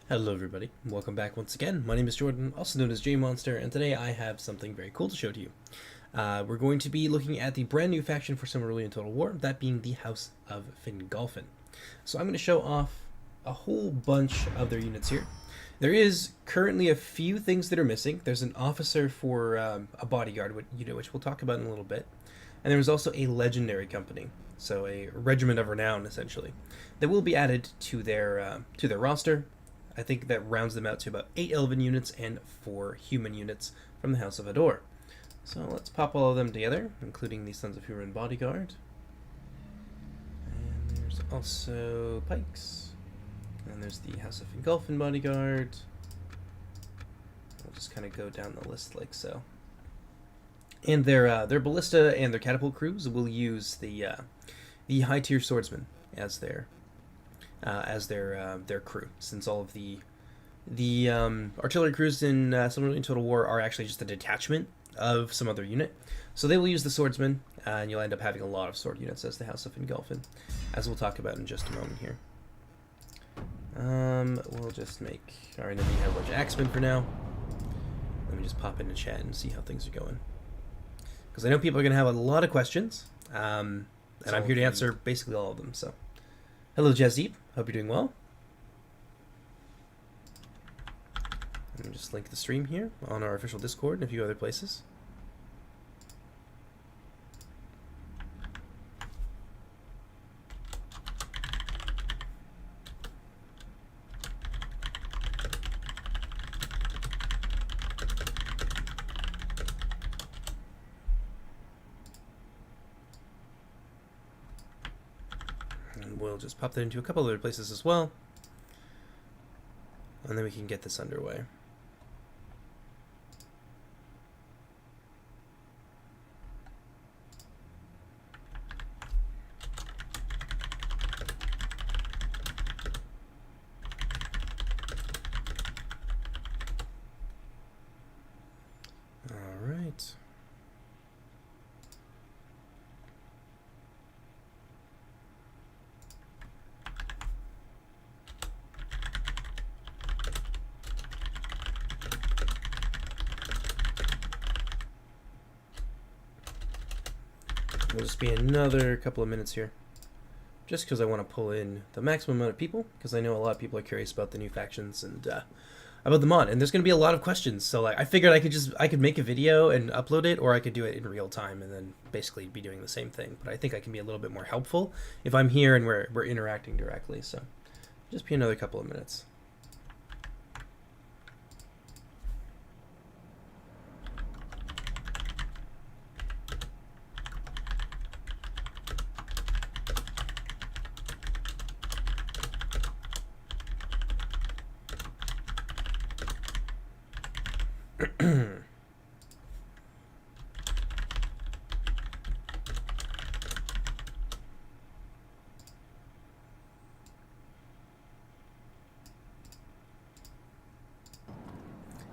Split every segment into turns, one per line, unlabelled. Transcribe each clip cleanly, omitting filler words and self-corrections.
Hello everybody, welcome back once again. My name is Jordan, also known as JMonster, and today I have something very cool to show to you. We're going to be looking at the brand new faction for Summer in Total War, that being the House of Fingolfin. So I'm going to show off a whole bunch of their units here. There is currently a few things that are missing. There's an officer for a bodyguard unit, which we'll talk about in a little bit. And there's also a legendary company, so a regiment of renown essentially, that will be added to their roster. I think that rounds them out to about 8 elven units and 4 human units from the House of Ador. So let's pop all of them together, including the Sons of Huron bodyguard. And there's also pikes. And there's the House of Fingolfin bodyguard. We'll just kind of go down the list like so. And their ballista and their catapult crews will use the high tier swordsmen as their crew, since all of the artillery crews in Summer in Total War are actually just a detachment of some other unit. So they will use the swordsmen, and you'll end up having a lot of sword units as the House of Fingolfin, as we'll talk about in just a moment here. We'll just make our enemy have a bunch of axemen for now. Let me just pop into chat and see how things are going, because I know people are going to have a lot of questions, and I'm here to answer basically all of them. So, hello Jazdeep, hope you're doing well. Let me just link the stream here on our official Discord and a few other places. And we'll just pop that into a couple other places as well, and then we can get this underway. Alright. It'll just be another couple of minutes here, just because I want to pull in the maximum amount of people, because I know a lot of people are curious about the new factions and about the mod, and there's going to be a lot of questions. So like, I figured I could make a video and upload it, or I could do it in real time and then basically be doing the same thing. But I think I can be a little bit more helpful if I'm here and we're interacting directly. So just be another couple of minutes.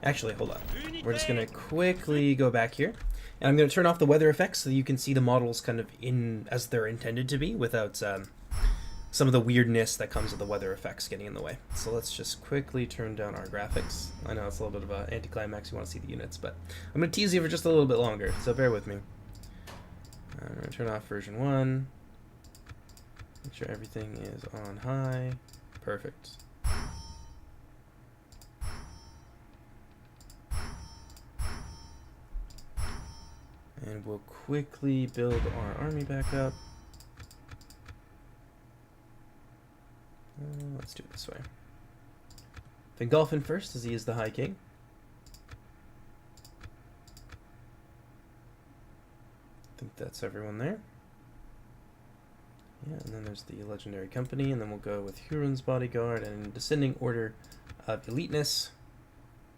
Actually, hold on. We're just going to quickly go back here, and I'm going to turn off the weather effects so you can see the models kind of in as they're intended to be, without some of the weirdness that comes with the weather effects getting in the way. So let's just quickly turn down our graphics. I know it's a little bit of an anticlimax, you want to see the units, but I'm going to tease you for just a little bit longer, so bear with me. I'm going to turn off version 1. Make sure everything is on high. Perfect. And we'll quickly build our army back up. Let's do it this way. Fingolfin first, as he is the High King. I think that's everyone there. Yeah, and then there's the Legendary Company, and then we'll go with Huron's bodyguard, and in descending order of eliteness,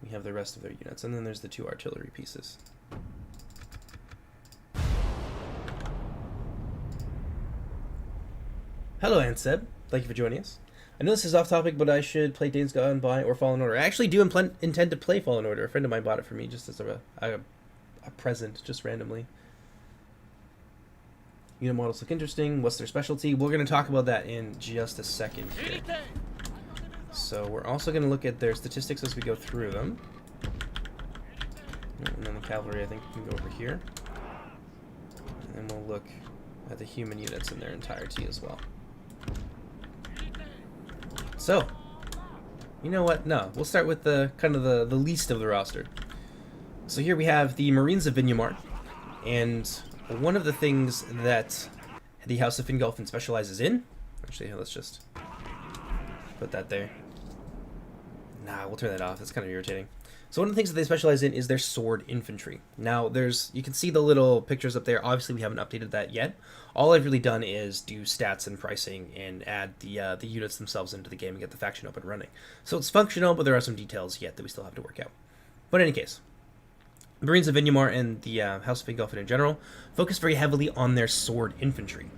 we have the rest of their units, and then there's the 2 artillery pieces. Hello, Anseb. Thank you for joining us. I know this is off topic, but I should play Days Gone By or Fallen Order. I actually do intend to play Fallen Order. A friend of mine bought it for me just as a present, just randomly. Unit models look interesting. What's their specialty? We're going to talk about that in just a second here. So we're also going to look at their statistics as we go through them. And then the cavalry, I think, can go over here. And we'll look at the human units in their entirety as well. So, you know what? No, we'll start with the kind of the least of the roster. So here we have the Marines of Vinyamar, and one of the things that the House of Fingolfin specializes in... Actually, let's just put that there. Nah, we'll turn that off. That's kind of irritating. So one of the things that they specialize in is their sword infantry. Now, you can see the little pictures up there. Obviously, we haven't updated that yet. All I've really done is do stats and pricing and add the units themselves into the game and get the faction up and running. So it's functional, but there are some details yet that we still have to work out. But in any case, the Marines of Vinyamar and the House of Fingolfin in general focus very heavily on their sword infantry.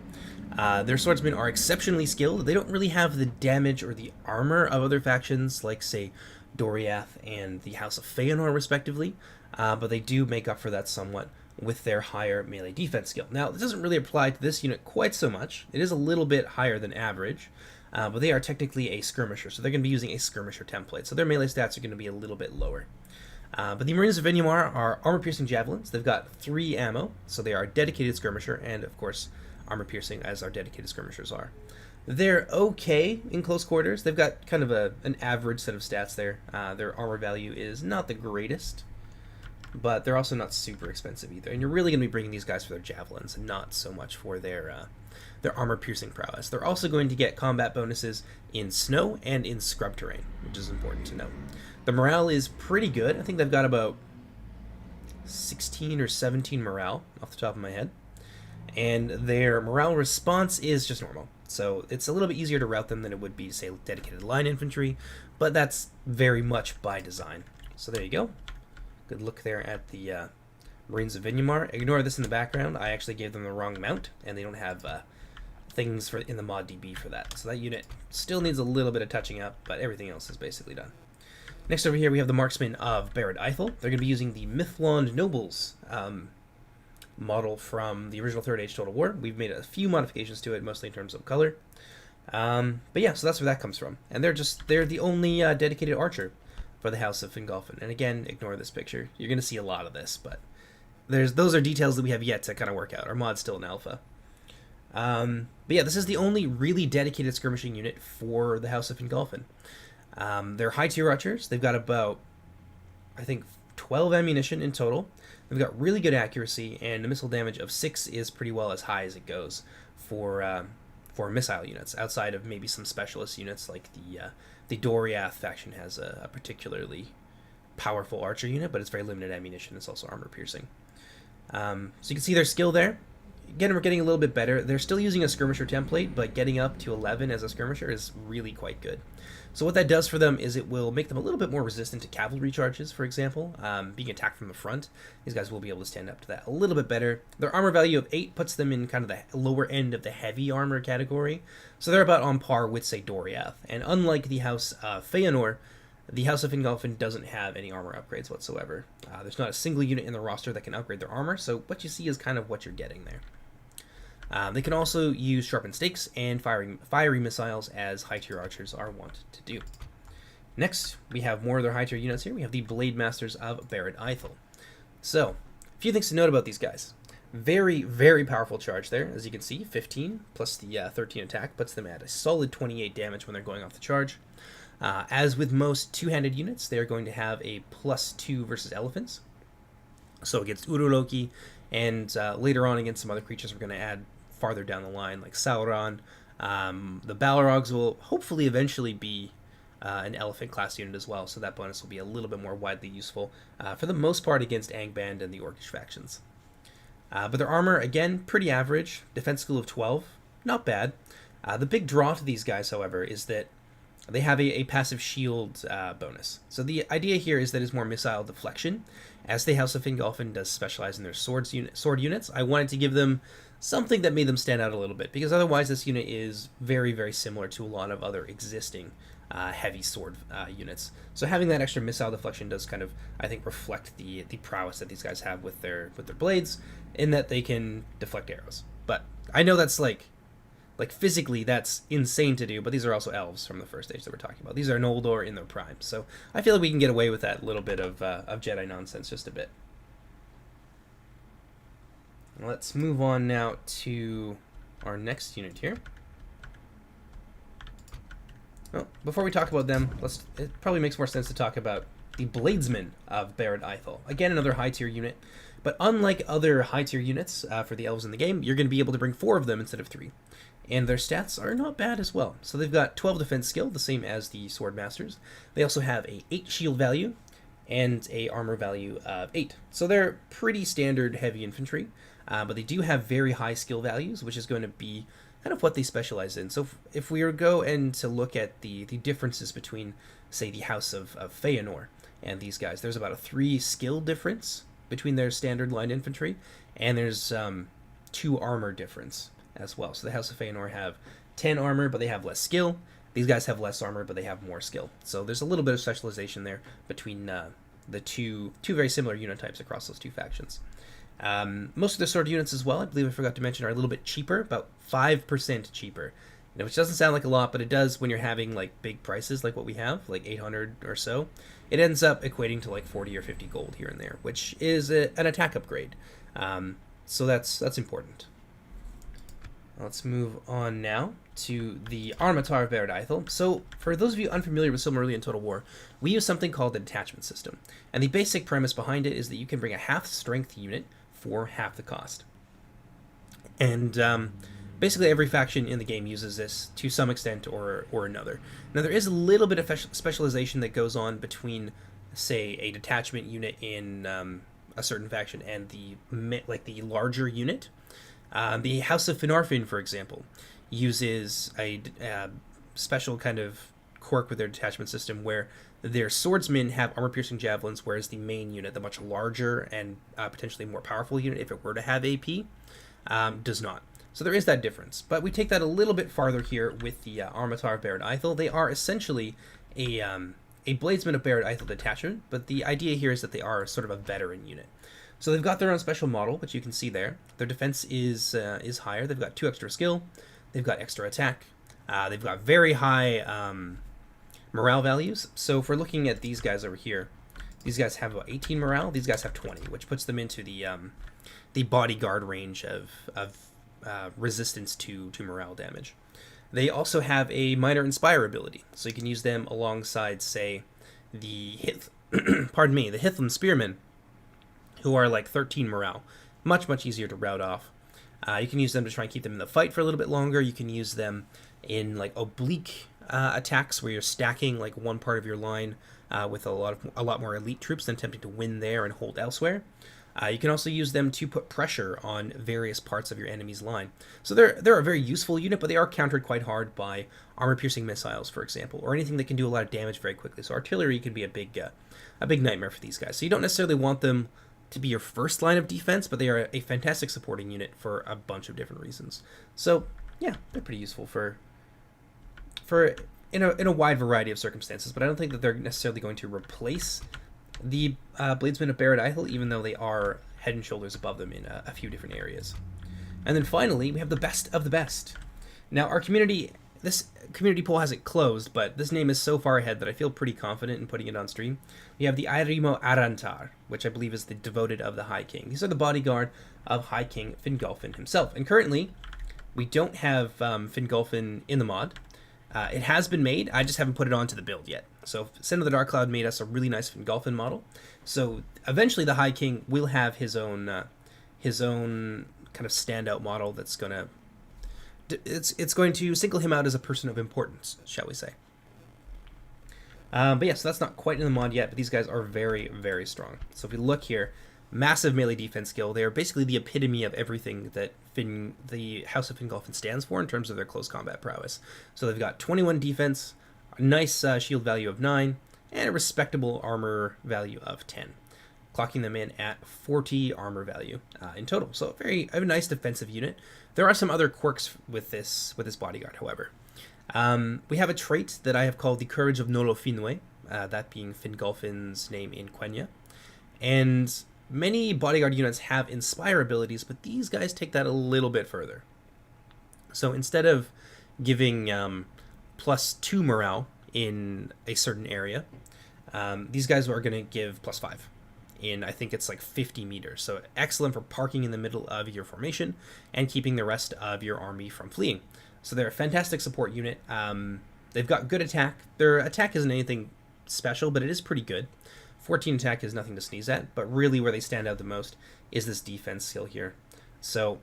Their swordsmen are exceptionally skilled. They don't really have the damage or the armor of other factions, like, say, Doriath and the House of Feanor, respectively, but they do make up for that somewhat with their higher melee defense skill. Now, this doesn't really apply to this unit quite so much. It is a little bit higher than average, but they are technically a skirmisher, so they're going to be using a skirmisher template, so their melee stats are going to be a little bit lower. But the Marines of Vinyamar are armor-piercing javelins. They've got 3 ammo, so they are a dedicated skirmisher, and, of course, armor-piercing, as our dedicated skirmishers are. They're okay in close quarters. They've got kind of an average set of stats there. Their armor value is not the greatest, but they're also not super expensive either. And you're really going to be bringing these guys for their javelins, and not so much for their armor-piercing prowess. They're also going to get combat bonuses in snow and in scrub terrain, which is important to note. The morale is pretty good. I think they've got about 16 or 17 morale off the top of my head. And their morale response is just normal. So it's a little bit easier to route them than it would be, say, dedicated line infantry, but that's very much by design. So there you go. Good look there at the Marines of Vinyamar. Ignore this in the background. I actually gave them the wrong mount, and they don't have things in the mod DB for that. So that unit still needs a little bit of touching up, but everything else is basically done. Next over here we have the Marksman of Barrett, Eiffel. They're going to be using the Mithlond Nobles model from the original Third Age Total War. We've made a few modifications to it, mostly in terms of color. But yeah, so that's where that comes from. And they're the only dedicated archer for the House of Fingolfin. And again, ignore this picture. You're going to see a lot of this, but those are details that we have yet to kind of work out. Our mod's still in alpha. But yeah, this is the only really dedicated skirmishing unit for the House of Fingolfin. They're high tier archers. They've got about, I think, 12 ammunition in total. They've got really good accuracy, and the missile damage of 6 is pretty well as high as it goes for missile units, outside of maybe some specialist units like the Doriath faction has a particularly powerful archer unit, but it's very limited ammunition. It's also armor piercing. So you can see their skill there. Again, we're getting a little bit better. They're still using a skirmisher template, but getting up to 11 as a skirmisher is really quite good. So what that does for them is it will make them a little bit more resistant to cavalry charges, for example. Being attacked from the front, these guys will be able to stand up to that a little bit better. Their armor value of 8 puts them in kind of the lower end of the heavy armor category, so they're about on par with, say, Doriath. And unlike the House of Feanor, the House of Fingolfin doesn't have any armor upgrades whatsoever. There's not a single unit in the roster that can upgrade their armor, so what you see is kind of what you're getting there. They can also use sharpened stakes and fiery missiles, as high-tier archers are wont to do. Next, we have more of their high-tier units here. We have the Blade Masters of Barrett, Eiffel. So, a few things to note about these guys. Very, very powerful charge there. As you can see, 15 plus the 13 attack puts them at a solid 28 damage when they're going off the charge. As with most two-handed units, they are going to have a +2 versus elephants. So against Uruloki, and later on against some other creatures we're going to add farther down the line, like Sauron. The Balrogs will hopefully eventually be an elephant class unit as well, so that bonus will be a little bit more widely useful, for the most part against Angband and the Orcish factions. But their armor, again, pretty average. Defense skill of 12, not bad. The big draw to these guys, however, is that they have a passive shield bonus. So the idea here is that it's more missile deflection. As the House of Fingolfin does specialize in their sword units, I wanted to give them something that made them stand out a little bit, because otherwise this unit is very, very similar to a lot of other existing heavy sword units. So having that extra missile deflection does kind of, I think, reflect the prowess that these guys have with their blades, in that they can deflect arrows. But I know that's like Like, physically, that's insane to do, but these are also elves from the first age that we're talking about. These are Noldor in their prime, so I feel like we can get away with that little bit of Jedi nonsense just a bit. Let's move on now to our next unit here. Well, before we talk about them, it probably makes more sense to talk about the Bladesmen of Barrett Eiffel. Again, another high-tier unit, but unlike other high-tier units for the elves in the game, you're going to be able to bring 4 of them instead of 3. And their stats are not bad as well. So they've got 12 defense skill, the same as the Sword Masters. They also have a 8 shield value and a armor value of 8. So they're pretty standard heavy infantry, but they do have very high skill values, which is going to be kind of what they specialize in. So if we were to go and to look at the differences between, say, the House of Feanor and these guys, there's about a 3 skill difference between their standard line infantry, and there's 2 armor difference as well. So the House of Feanor have 10 armor, but they have less skill. These guys have less armor, but they have more skill. So there's a little bit of specialization there between the two very similar unit types across those 2 factions. Most of the sword units as well, I believe I forgot to mention, are a little bit cheaper, about 5% cheaper. Which doesn't sound like a lot, but it does when you're having like big prices like what we have, like 800 or so. It ends up equating to like 40 or 50 gold here and there, which is an attack upgrade. So that's important. Let's move on now to the Armatar of Barrett Eiffel. So, for those of you unfamiliar with Silmarillion Total War, we use something called the detachment system. And the basic premise behind it is that you can bring a half-strength unit for half the cost. And basically every faction in the game uses this to some extent or another. Now, there is a little bit of specialization that goes on between, say, a detachment unit in a certain faction and the larger unit. The House of Fingolfin, for example, uses a special kind of quirk with their detachment system where their swordsmen have armor-piercing javelins, whereas the main unit, the much larger and potentially more powerful unit, if it were to have AP, does not. So there is that difference. But we take that a little bit farther here with the Armatar of Barrett Eiffel. They are essentially a Bladesman of Barrett Eiffel detachment, but the idea here is that they are sort of a veteran unit. So they've got their own special model, which you can see there. Their defense is higher. They've got 2 extra skill. They've got extra attack. They've got very high morale values. So if we're looking at these guys over here, these guys have about 18 morale. These guys have 20, which puts them into the bodyguard range of resistance to morale damage. They also have a minor inspire ability, so you can use them alongside, say, the Hithlum Spearmen, who are like 13 morale. Much easier to rout off. You can use them to try and keep them in the fight for a little bit longer. You can use them in like oblique attacks where you're stacking like one part of your line with a lot more elite troops than attempting to win there and hold elsewhere. You can also use them to put pressure on various parts of your enemy's line. So they're a very useful unit, but they are countered quite hard by armor-piercing missiles, for example, or anything that can do a lot of damage very quickly. So artillery can be a big nightmare for these guys. So you don't necessarily want them to be your first line of defense, but they are a fantastic supporting unit for a bunch of different reasons. So yeah, they're pretty useful for in a wide variety of circumstances, but I don't think that they're necessarily going to replace the Bladesmen of Barrett Eiffel, even though they are head and shoulders above them in a few different areas. And then finally, we have the best of the best. Now, this community poll hasn't closed, but this name is so far ahead that I feel pretty confident in putting it on stream. We have the Airimo Arantar, which I believe is the devoted of the High King. These are the bodyguard of High King Fingolfin himself. And currently, we don't have Fingolfin in the mod. It has been made, I just haven't put it onto the build yet. So Sin of the Dark Cloud made us a really nice Fingolfin model. So eventually the High King will have his own kind of standout model that's gonna it's going to single him out as a person of importance, shall we say. But yeah, so that's not quite in the mod yet, but these guys are very, very strong. So if we look here, massive melee defense skill. They are basically the epitome of everything that the House of Fingolfin stands for in terms of their close combat prowess. So they've got 21 defense, a nice shield value of 9, and a respectable armor value of 10, clocking them in at 40 armor value in total. So a nice defensive unit. There are some other quirks with this bodyguard, however. We have a trait that I have called the Courage of Nolofinwe, that being Fingolfin's name in Quenya. And many bodyguard units have inspire abilities, but these guys take that a little bit further. So instead of giving +2 morale in a certain area, these guys are going to give +5 in, I think it's like 50 meters. So excellent for parking in the middle of your formation and keeping the rest of your army from fleeing. So they're a fantastic support unit. They've got good attack. Their attack isn't anything special, but it is pretty good. 14 attack is nothing to sneeze at, but really where they stand out the most is this defense skill here. So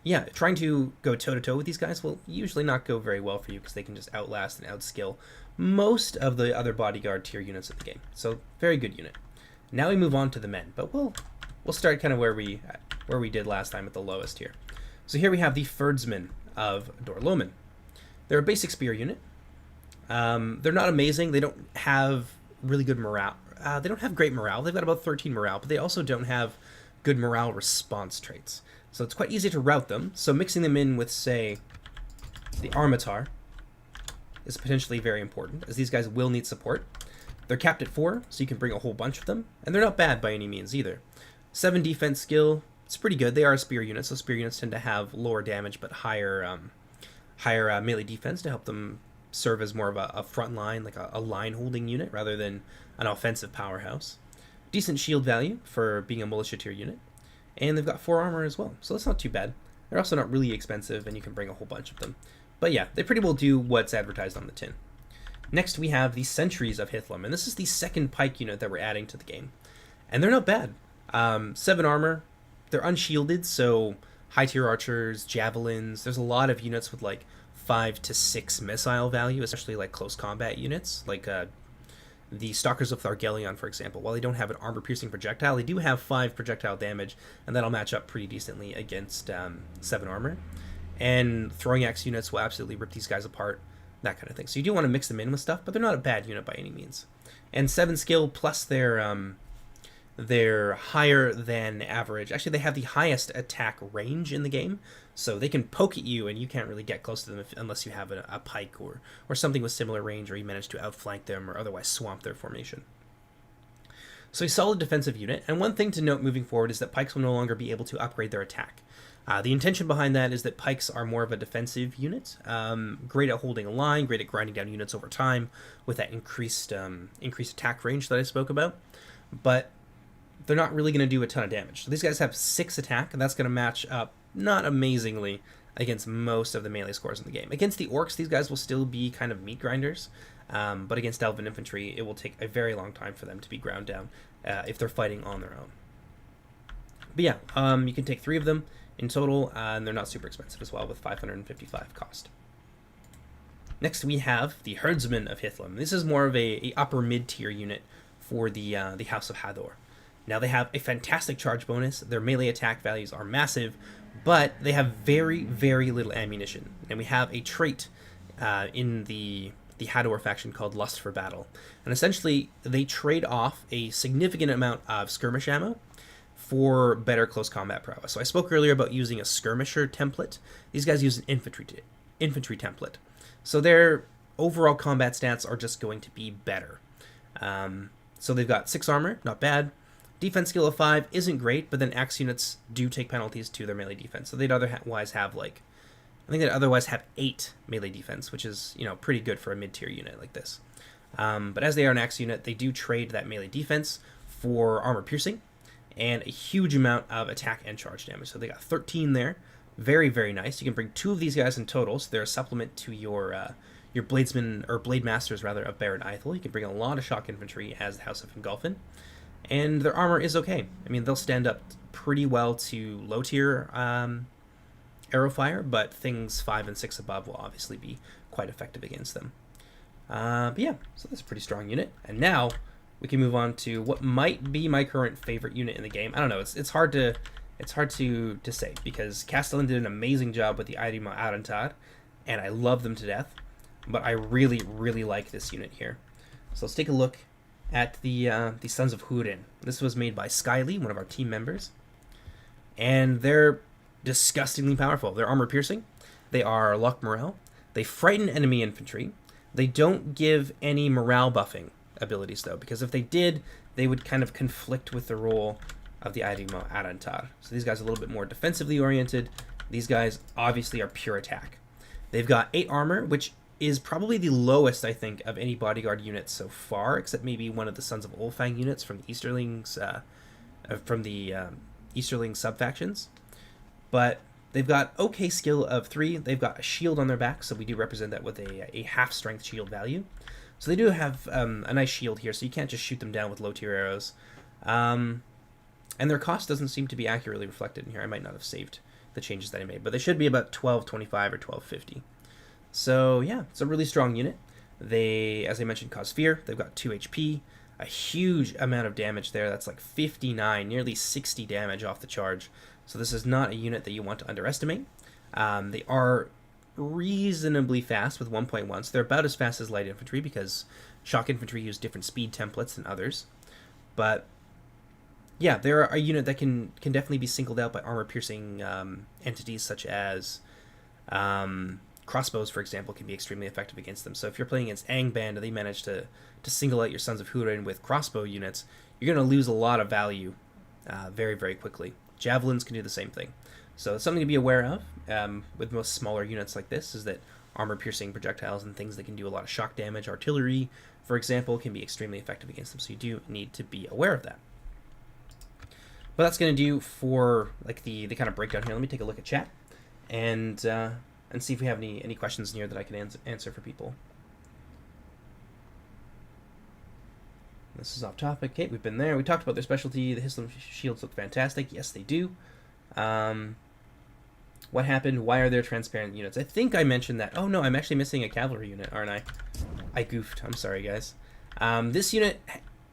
yeah, trying to go toe-to-toe with these guys will usually not go very well for you because they can just outlast and outskill most of the other bodyguard tier units of the game. So very good unit. Now we move on to the men, but we'll start kind of where we did last time at the lowest here. So here we have the Herdsmen of His. They're a basic spear unit. They're not amazing. They don't have really good morale. They don't have great morale. They've got about 13 morale, but they also don't have good morale response traits. So it's quite easy to route them. So mixing them in with, say, the Armitar is potentially very important, as these guys will need support. They're capped at 4, so you can bring a whole bunch of them, and they're not bad by any means either. 7 defense skill, it's pretty good. They are a spear unit, so spear units tend to have lower damage but higher melee defense to help them serve as more of a front line, like a line-holding unit, rather than an offensive powerhouse. Decent shield value for being a militia tier unit, and they've got 4 armor as well, so that's not too bad. They're also not really expensive, and you can bring a whole bunch of them. But yeah, they pretty well do what's advertised on the tin. Next, we have the Sentries of His Loom, and this is the second pike unit that we're adding to the game. And they're not bad. 7 armor, they're unshielded, so high-tier archers, javelins, there's a lot of units with like 5 to 6 missile value, especially like close combat units, like the Stalkers of Thargelion, for example. While they don't have an armor-piercing projectile, they do have 5 projectile damage, and that'll match up pretty decently against 7 armor. And throwing axe units will absolutely rip these guys apart, that kind of thing. So you do want to mix them in with stuff, but they're not a bad unit by any means. And 7 skill plus they're higher than average. Actually, they have the highest attack range in the game, so they can poke at you and you can't really get close to them unless you have a pike or something with similar range, or you manage to outflank them or otherwise swamp their formation. So a solid defensive unit, and one thing to note moving forward is that pikes will no longer be able to upgrade their attack. The intention behind that is that pikes are more of a defensive unit, great at holding a line, great at grinding down units over time with that increased attack range that I spoke about, but they're not really going to do a ton of damage. So these guys have 6 attack, and that's going to match up not amazingly against most of the melee scores in the game. Against the orcs, these guys will still be kind of meat grinders, but against elven infantry, it will take a very long time for them to be ground down if they're fighting on their own. But yeah, you can take 3 of them in total, and they're not super expensive as well, with 555 cost. Next, we have the Herdsmen of His Loom. This is more of a upper mid-tier unit for the House of Hador. Now, they have a fantastic charge bonus. Their melee attack values are massive, but they have very, very little ammunition. And we have a trait in the Hador faction called Lust for Battle. And essentially, they trade off a significant amount of skirmish ammo for better close combat prowess. So I spoke earlier about using a skirmisher template. These guys use an infantry template. So their overall combat stats are just going to be better. So they've got 6 armor, not bad. Defense skill of 5 isn't great, but then axe units do take penalties to their melee defense. So they'd otherwise have like, I think they'd otherwise have 8 melee defense, which is, you know, pretty good for a mid-tier unit like this. But as they are an axe unit, they do trade that melee defense for armor piercing and a huge amount of attack and charge damage. So they got 13 there. Very, very nice. You can bring 2 of these guys in total, so they're a supplement to your bladesmen, or blade masters rather, of Barrett and Eiffel. You can bring a lot of shock infantry as the House of Fingolfin. And their armor is okay. I mean, they'll stand up pretty well to low tier arrow fire, but things 5 and 6 above will obviously be quite effective against them. But yeah, so that's a pretty strong unit. And now we can move on to what might be my current favorite unit in the game. I don't know. It's hard to say, because Castellan did an amazing job with the Eiffel Attentat, and I love them to death. But I really, really like this unit here. So let's take a look at the Sons of Húrin. This was made by Skyly, one of our team members, and they're disgustingly powerful. They're armor piercing. They are luck morale. They frighten enemy infantry. They don't give any morale buffing abilities though, because if they did, they would kind of conflict with the role of the Eiffel Attentat. So these guys are a little bit more defensively oriented, These guys obviously are pure attack. They've got 8 armor, which is probably the lowest, I think, of any bodyguard units so far, except maybe one of the Sons of Olfang units from the Easterlings, Easterling sub-factions. But they've got okay skill of 3. They've got a shield on their back, so we do represent that with a half-strength shield value. So they do have a nice shield here, so you can't just shoot them down with low-tier arrows. And their cost doesn't seem to be accurately reflected in here. I might not have saved the changes that I made, but they should be about 1225 or 1250. So yeah, it's a really strong unit. They, as I mentioned, cause fear. They've got 2 HP, a huge amount of damage there. That's like 59, nearly 60 damage off the charge. So this is not a unit that you want to underestimate. They are reasonably fast with 1.1, so they're about as fast as light infantry because shock infantry use different speed templates than others. But yeah, they're a unit that can definitely be singled out by armor-piercing entities such as crossbows, for example, can be extremely effective against them. So if you're playing against Angband and they manage to single out your Sons of Húrin with crossbow units, you're going to lose a lot of value very, very quickly. Javelins can do the same thing. So it's something to be aware of with most smaller units like this, is that armor-piercing projectiles and things that can do a lot of shock damage, artillery, for example, can be extremely effective against them. So you do need to be aware of that. But that's going to do for like the kind of breakdown here. Let me take a look at chat and see if we have any questions in here that I can answer for people. This is off topic. Okay, we've been there. We talked about their specialty. The Hislam shields look fantastic. Yes, they do. What happened? Why are there transparent units? I think I mentioned that. Oh no, I'm actually missing a cavalry unit, aren't I? I goofed. I'm sorry, guys. This unit,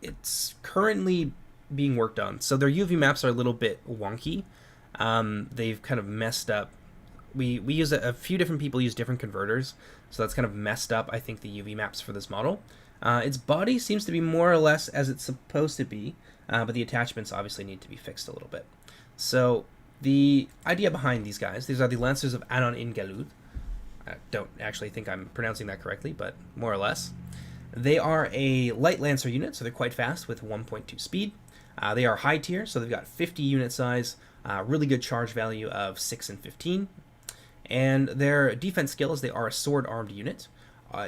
it's currently being worked on. So their UV maps are a little bit wonky. They've kind of messed up. We use a few different people use different converters, so that's kind of messed up, I think, the UV maps for this model. Its body seems to be more or less as it's supposed to be, but the attachments obviously need to be fixed a little bit. So the idea behind these guys, these are the Lancers of Anon in Galud. I don't actually think I'm pronouncing that correctly, but more or less. They are a light Lancer unit, so they're quite fast with 1.2 speed. They are high tier, so they've got 50 unit size, really good charge value of 6 and 15. And their defense skill, as they are a sword-armed unit,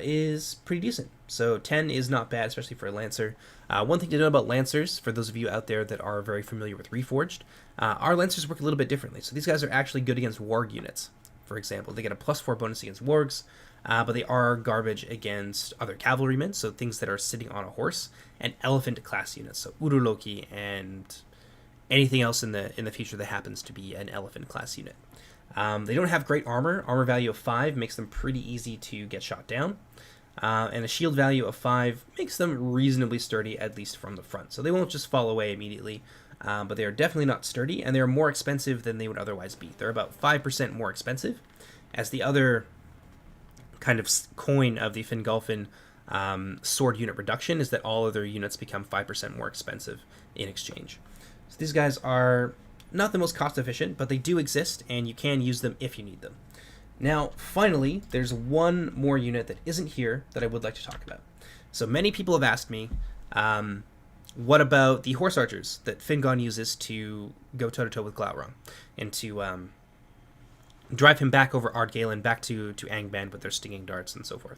is pretty decent. So 10 is not bad, especially for a Lancer. One thing to know about Lancers, for those of you out there that are very familiar with Reforged, our Lancers work a little bit differently. So these guys are actually good against warg units, for example. They get a +4 bonus against wargs, but they are garbage against other cavalrymen, so things that are sitting on a horse, and elephant-class units, so Uruloki and anything else in the future that happens to be an elephant-class unit. They don't have great armor. Armor value of 5 makes them pretty easy to get shot down. And a shield value of 5 makes them reasonably sturdy, at least from the front. So they won't just fall away immediately, but they are definitely not sturdy, and they are more expensive than they would otherwise be. They're about 5% more expensive, as the other kind of coin of the Fingolfin sword unit reduction is that all other units become 5% more expensive in exchange. So these guys are not the most cost efficient, but they do exist, and you can use them if you need them. Now, finally, there's one more unit that isn't here that I would like to talk about. So many people have asked me, what about the horse archers that Fingon uses to go toe-to-toe with Glaurung, and to drive him back over Ardgalen, back to Angband with their stinging darts and so forth.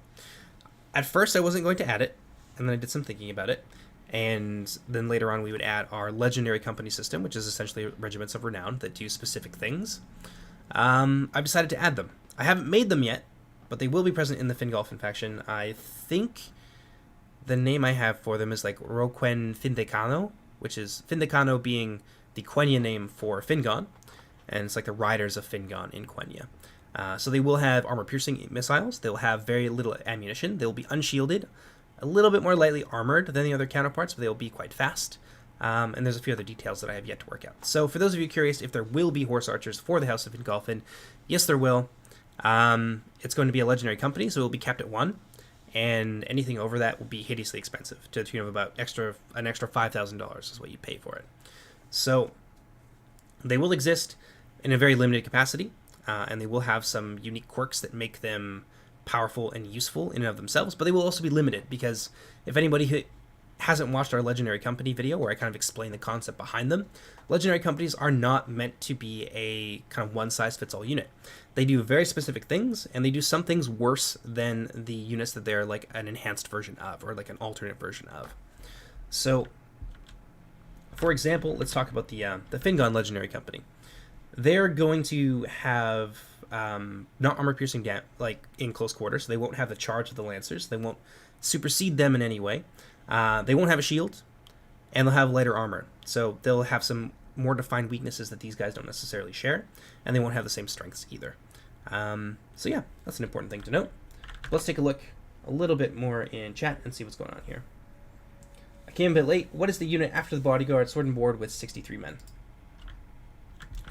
At first, I wasn't going to add it, and then I did some thinking about it. And then later on we would add our legendary company system, which is essentially regiments of renown that do specific things. I've decided to add them. I haven't made them yet, but they will be present in the Fingolfin faction. I think the name I have for them is like Roquen Findecano, which is Findecano being the Quenya name for Fingon, and it's like the riders of Fingon in Quenya. So they will have armor-piercing missiles. They'll have very little ammunition. They'll be unshielded, a little bit more lightly armored than the other counterparts, but they'll be quite fast. And there's a few other details that I have yet to work out. So for those of you curious if there will be horse archers for the House of Fingolfin, yes, there will. It's going to be a legendary company, so it will be capped at 1. And anything over that will be hideously expensive, to the tune of about an extra $5,000 is what you pay for it. So they will exist in a very limited capacity, and they will have some unique quirks that make them powerful and useful in and of themselves, but they will also be limited, because if anybody hasn't watched our Legendary Company video where I kind of explain the concept behind them, Legendary Companies are not meant to be a kind of one-size-fits-all unit. They do very specific things, and they do some things worse than the units that they're like an enhanced version of, or like an alternate version of. So, for example, let's talk about the Fingolfin Legendary Company. They're going to have not armor-piercing like in close quarters, so they won't have the charge of the Lancers. They won't supersede them in any way. They won't have a shield, and they'll have lighter armor. So they'll have some more defined weaknesses that these guys don't necessarily share, and they won't have the same strengths either. So yeah, that's an important thing to note. Let's take a look a little bit more in chat and see what's going on here. I came a bit late. What is the unit after the bodyguard? Sword and board with 63 men.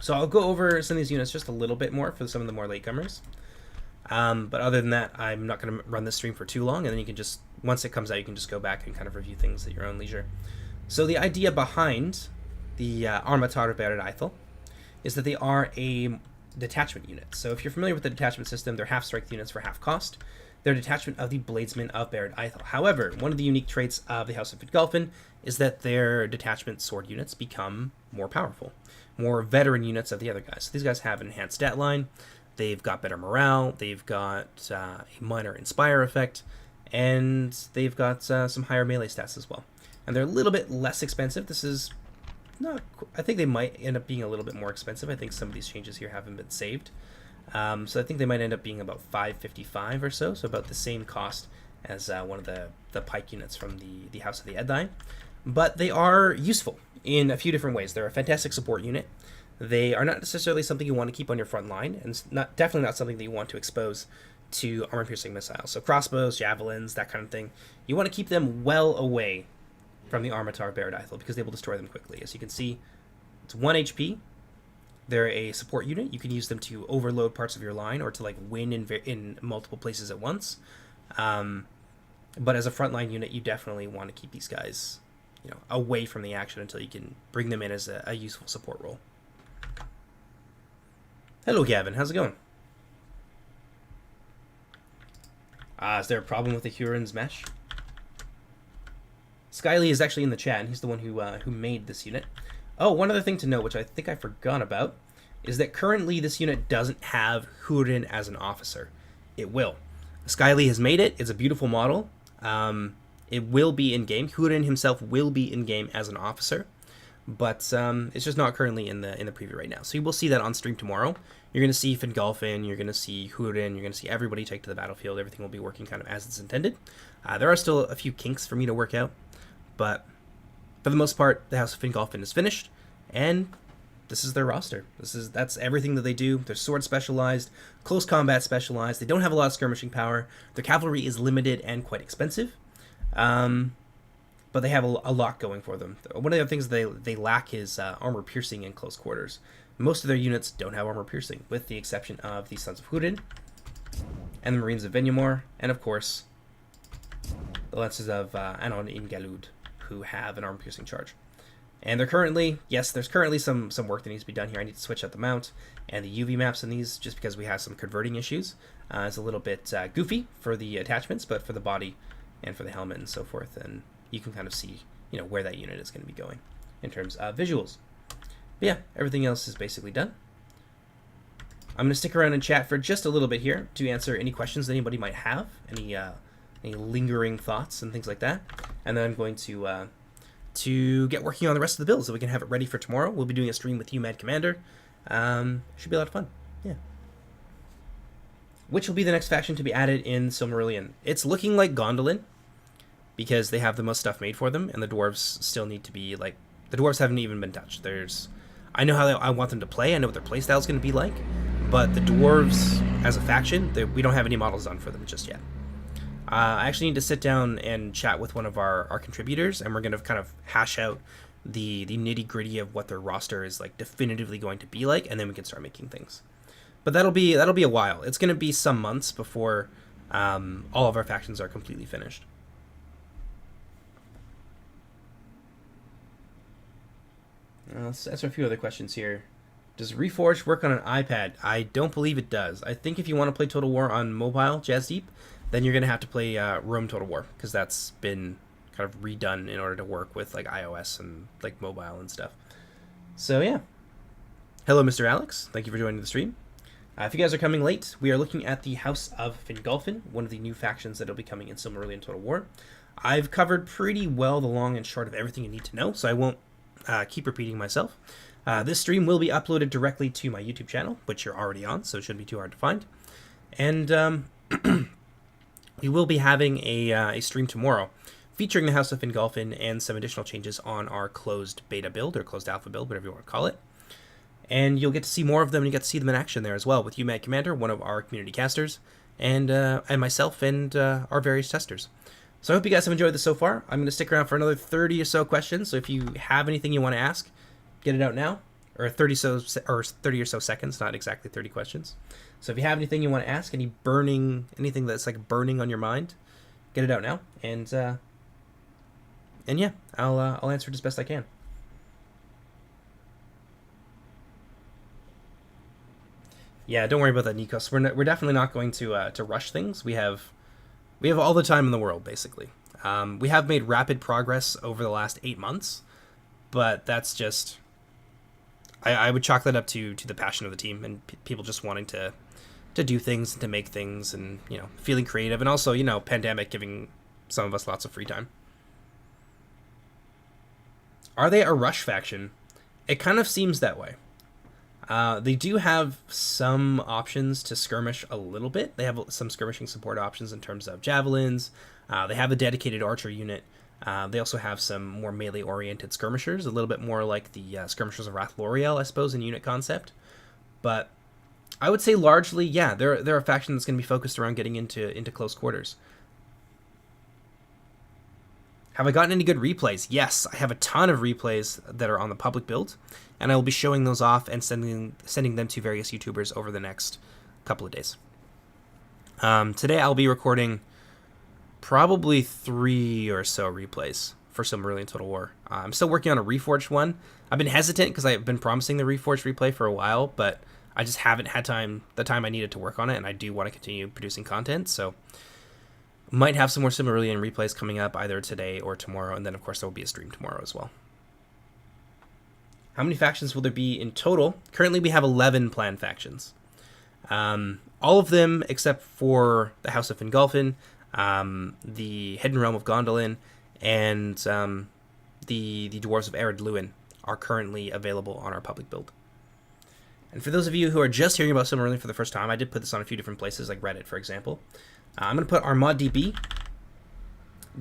So I'll go over some of these units just a little bit more for some of the more latecomers. But other than that, I'm not going to run this stream for too long, and then you can just, once it comes out, you can just go back and kind of review things at your own leisure. So the idea behind the Armatar of Barrett Eiffel is that they are a detachment unit. So if you're familiar with the detachment system, they're half-strength units for half cost. They're a detachment of the Bladesmen of Barrett Eiffel. However, one of the unique traits of the House of Fingolfin is that their detachment sword units become more powerful, more veteran units of the other guys. So these guys have an enhanced stat line. They've got better morale. They've got a minor inspire effect, and they've got some higher melee stats as well. And they're a little bit less expensive. This is not. I think they might end up being a little bit more expensive. I think some of these changes here haven't been saved. So I think they might end up being about $555 or so. So about the same cost as one of the pike units from the House of the Edai. But they are useful in a few different ways. They're a fantastic support unit. They are not necessarily something you want to keep on your front line, and definitely not something that you want to expose to armor-piercing missiles. So crossbows, javelins, that kind of thing. You want to keep them well away from the Armatar Barrett Eiffel because they will destroy them quickly. As you can see, it's 1 HP. They're a support unit. You can use them to overload parts of your line or to like win in multiple places at once. But as a frontline unit, you definitely want to keep these guys, away from the action until you can bring them in as a useful support role. Hello, Gavin. How's it going? Is there a problem with the Huron's mesh? Skyly is actually in the chat, and he's the one who made this unit. Oh, one other thing to note, which I think I forgot about, is that currently this unit doesn't have Huron as an officer. It will. Skyly has made it. It's a beautiful model. It will be in-game. Huron himself will be in-game as an officer, but it's just not currently in the preview right now. So you will see that on stream tomorrow. You're going to see Fingolfin, you're going to see Huron, you're going to see everybody take to the battlefield. Everything will be working kind of as it's intended. There are still a few kinks for me to work out, but for the most part, the House of Fingolfin is finished, and this is their roster. That's everything that they do. They're sword specialized, close combat specialized. They don't have a lot of skirmishing power. Their cavalry is limited and quite expensive, but they have a lot going for them. One of the other things they lack is armor piercing in close quarters. Most of their units don't have armor piercing, with the exception of the Sons of Huron and the Marines of Venyamor, and of course the Lances of Anon in Galud, who have an armor piercing charge. And there's currently some work that needs to be done here. I need to switch out the mount and the UV maps in these just because we have some converting issues. It's a little bit goofy for the attachments, but for the body and for the helmet and so forth, and you can kind of see where that unit is going to be going in terms of visuals. But yeah, everything else is basically done. I'm going to stick around and chat for just a little bit here to answer any questions that anybody might have, any lingering thoughts and things like that, and then I'm going to get working on the rest of the build so we can have it ready for tomorrow. We'll be doing a stream with you, Mad Commander. Should be a lot of fun. Yeah. Which will be the next faction to be added in Silmarillion? It's looking like Gondolin, because they have the most stuff made for them, and the dwarves still need to be like... The dwarves haven't even been touched. I know how I want them to play. I know what their playstyle is going to be like, but the dwarves as a faction, we don't have any models done for them just yet. I actually need to sit down and chat with one of our contributors, and we're going to kind of hash out the nitty-gritty of what their roster is like definitively going to be like, and then we can start making things. But that'll be a while. It's going to be some months before all of our factions are completely finished. Let's answer a few other questions here. Does Reforge work on an iPad? I don't believe it does. I think if you want to play Total War on mobile, Jazz Deep, then you're going to have to play Rome Total War, because that's been kind of redone in order to work with like iOS and like mobile and stuff. So yeah. Hello, Mr. Alex. Thank you for joining the stream. If you guys are coming late, we are looking at the House of Fingolfin, one of the new factions that will be coming in Silmarillion Total War. I've covered pretty well the long and short of everything you need to know, so I won't keep repeating myself. This stream will be uploaded directly to my YouTube channel, which you're already on, so it shouldn't be too hard to find. And we will be having a stream tomorrow featuring the House of Fingolfin and some additional changes on our closed beta build, or closed alpha build, whatever you want to call it. And you'll get to see more of them, and you get to see them in action there as well, with UMAD Commander, one of our community casters, and myself and our various testers. So I hope you guys have enjoyed this so far. I'm going to stick around for another 30 or so questions, so if you have anything you want to ask, get it out now, or 30 or so seconds, not exactly 30 questions. So if you have anything you want to ask, anything that's like burning on your mind, get it out now, and yeah, I'll answer it as best I can. Yeah, don't worry about that, Nikos. We're definitely not going to rush things. We have all the time in the world, basically. We have made rapid progress over the last 8 months, but that's just I would chalk that up to the passion of the team and people just wanting to do things and to make things, and feeling creative, and also pandemic giving some of us lots of free time. Are they a rush faction? It kind of seems that way. They do have some options to skirmish a little bit. They have some skirmishing support options in terms of javelins. They have a dedicated archer unit. They also have some more melee-oriented skirmishers, a little bit more like the skirmishers of Rathloriel, I suppose, in unit concept. But I would say largely, yeah, they're a faction that's going to be focused around getting into close quarters. Have I gotten any good replays? Yes, I have a ton of replays that are on the public build, and I will be showing those off and sending them to various YouTubers over the next couple of days. Today I'll be recording probably 3 or so replays for Silmarillion Total War. I'm still working on a Reforged one. I've been hesitant because I've been promising the Reforged replay for a while, but I just haven't had the time I needed to work on it, and I do want to continue producing content, so might have some more Silmarillion replays coming up either today or tomorrow, and then of course there will be a stream tomorrow as well. How many factions will there be in total? Currently we have 11 planned factions. All of them except for the House of Fingolfin, the Hidden Realm of Gondolin, and the Dwarves of Ered Luin are currently available on our public build. And for those of you who are just hearing about Silmarillion for the first time, I did put this on a few different places, like Reddit, for example. I'm going to put our mod DB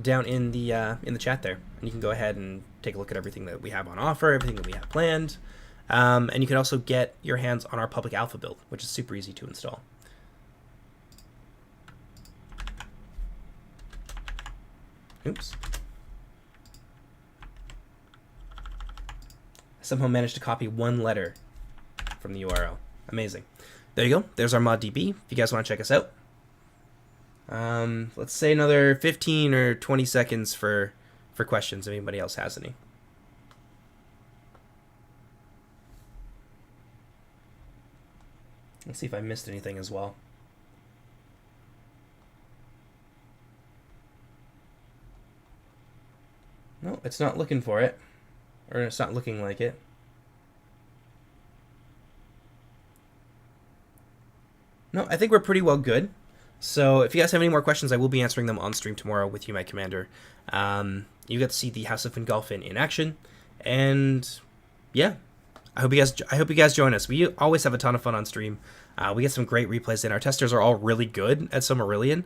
down in the chat there, and you can go ahead and take a look at everything that we have on offer, everything that we have planned, and you can also get your hands on our public alpha build, which is super easy to install. Oops. I somehow managed to copy one letter from the URL. Amazing. There you go. There's our mod DB. If you guys want to check us out. Let's say another 15 or 20 seconds for questions if anybody else has any. Let's see if I missed anything as well. No, it's not looking for it. Or it's not looking like it. No, I think we're pretty well good. So if you guys have any more questions, I will be answering them on stream tomorrow with you, my commander. You get to see the House of Fingolfin in action, and yeah, I hope you guys join us. We always have a ton of fun on stream. We get some great replays in. Our testers are all really good at Silmarillion,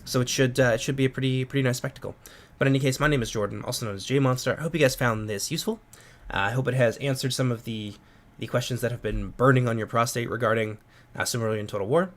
so it should be a pretty nice spectacle. But in any case, my name is Jordan, also known as JMonster. I hope you guys found this useful. I hope it has answered some of the questions that have been burning on your prostate regarding Silmarillion Total War.